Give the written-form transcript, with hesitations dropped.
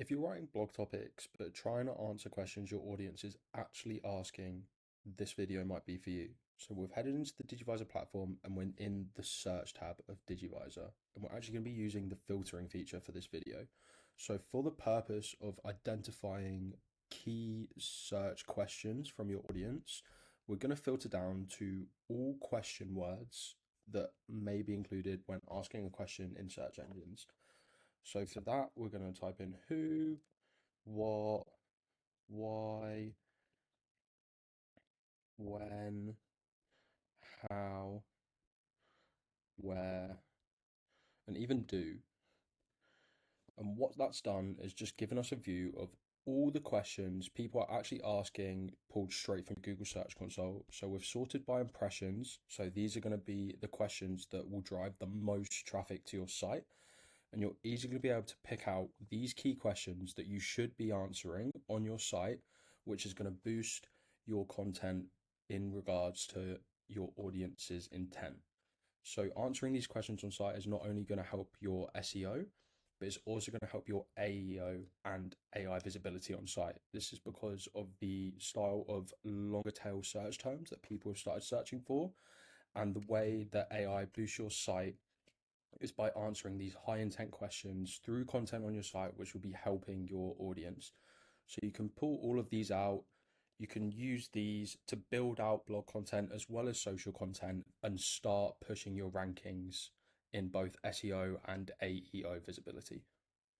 If you're writing blog topics but trying to answer questions your audience is actually asking, this video might be for you. So we've headed into the Digivizer platform and we're in the search tab of Digivizer. And we're actually going to be using the filtering feature for this video. So for the purpose of identifying key search questions from your audience, we're going to filter down to all question words that may be included when asking a question in search engines. So for that, we're going to type in who, what, why, when, how, where, and even do. And what that's done is just given us a view of all the questions people are actually asking pulled straight from Google Search Console. So we've sorted by impressions. So these are going to be the questions that will drive the most traffic to your site. And you're easily be able to pick out these key questions that you should be answering on your site, which is going to boost your content in regards to your audience's intent. So answering these questions on site is not only going to help your SEO, but it's also going to help your AEO and AI visibility on site. This is because of the style of longer tail search terms that people have started searching for, and the way that AI boosts your site is by answering these high intent questions through content on your site, which will be helping your audience. So you can pull all of these out. You can use these to build out blog content as well as social content and start pushing your rankings in both SEO and AEO visibility.